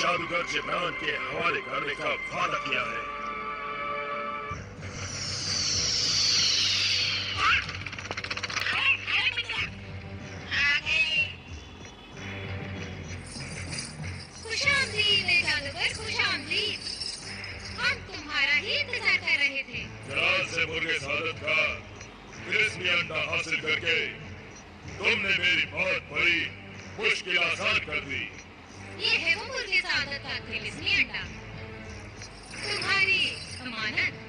जादूगर जिब्रान के हवाले करने का वादा किया है। खुशामदीद जादूगर, खुशामदीद। हम तुम्हारा ही इंतजार कर रहे थे। जलाल से मुर्गे सादत का क्रिस्पी अंडा हासिल करके तुमने मेरी बहुत बड़ी मुश्किल आसान कर दी। ये है वो मुर्गे सादत का क्रिस्पी अंडा, तुम्हारी अमानत।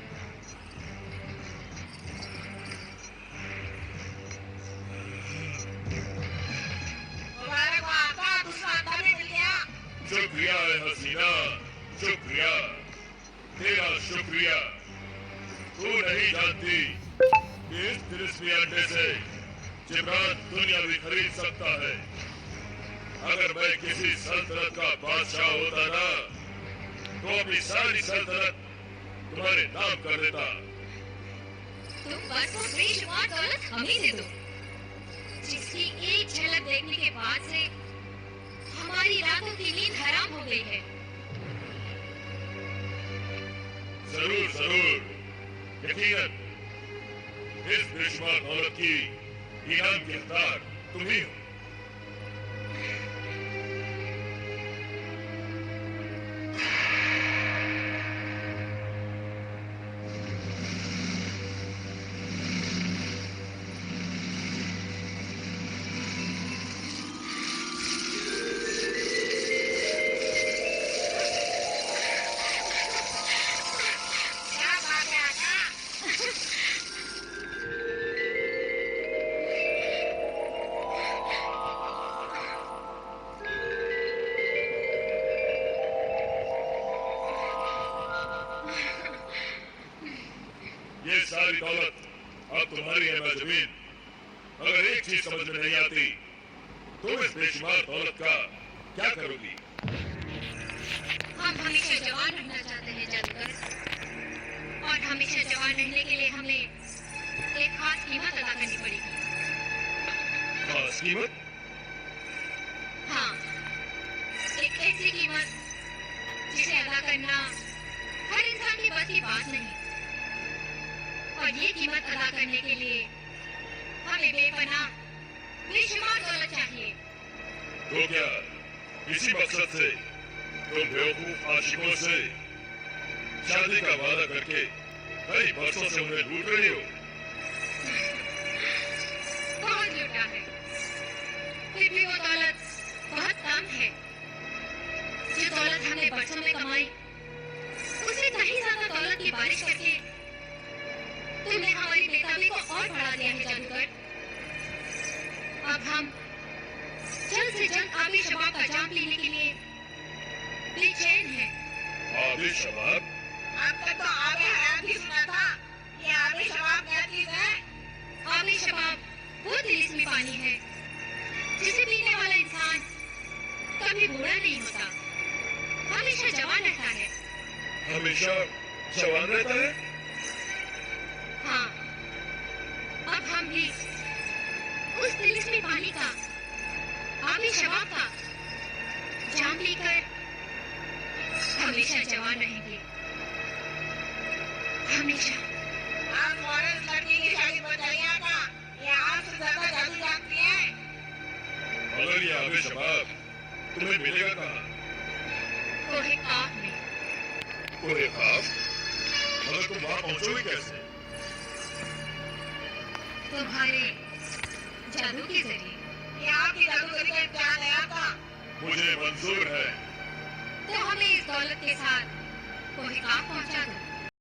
शुक्रिया है हसीना, शुक्रिया, तेरा शुक्रिया। तू नहीं जानती कि इस क्रिस्पी अंडे से जिब्रान दुनिया भी खरीद सकता है। अगर मैं किसी सल्तनत का बादशाह होता ना, तो अपनी सारी सल्तनत तुम्हारे नाम कर देता। तुम बस वो बेशुमार दौलत हमें दे दो, जिसकी एक झलक देखने के बाद से हमारी रातों की नींद हराम हो गई है। जरूर जरूर, यकीनन इस बेशुमार दौलत की इनाम की हकदार तुम ही हो। ये सारी दौलत अब तुम्हारी है जमीन। अगर एक चीज समझ में नहीं आती, तुम इस बेशुमार दौलत का क्या करोगी? हम हमेशा जवान रहना चाहते हैं जादूगर, और हमेशा जवान रहने के लिए हमें एक खास कीमत अदा करनी पड़ेगी। खास कीमत? हाँ, एक ऐसी कीमत जिसे अदा करना हर इंसान की बस की बात नहीं। और ये कीमत अदा करने के लिए हमें बेपनाह बेशुमार दौलत चाहिए। तो क्या इसी मकसद से तुम बेवकूफ आशिकों से शादी का वादा करके कई बरसों से उन्हें लूट रही हो? बहुत लूटा है, फिर भी वो दौलत बहुत कम है। जो दौलत हमने बरसों में कमाई, उससे कहीं ज्यादा दौलत की बारिश करके तुमने हमारी बेताबी को और बढ़ा दिया है जादूगर। अब हम जल्द से जल्द आबी शबाब का जाम लेने के लिए बेचैन हैं। आबी शबाब? अब तक तो आबे हयात ही सुना था। ये आबे शबाब क्या चीज है? आबी शबाब वो तिलिस्मी पानी है जिसे पीने वाला इंसान कभी बूढ़ा नहीं होता, हमेशा जवान रहता है। हमेशा जवान रहता है? हाँ, अब हम भी उस तिलिस्मी पानी का, आबी शबाब का जाम लेकर हमेशा जवान रहेंगे, हमेशा। आप फौरन लड़की की शादी बताइए था। ये आपसे ज्यादा जादू जानती है। मगर ये आबे शबाब तुम्हें मिलेगा कहाँ? कोहे काफ में। कोहे काफ? मगर तुम वहाँ पहुँचोगे कैसे? तुम्हारे जादू के जरिए। ये आपकी जादूगरी का इम्तिहान है आपका। मुझे मंजूर है। तो हमें इस दौलत के साथ कोहे काफ पहुंचा दो।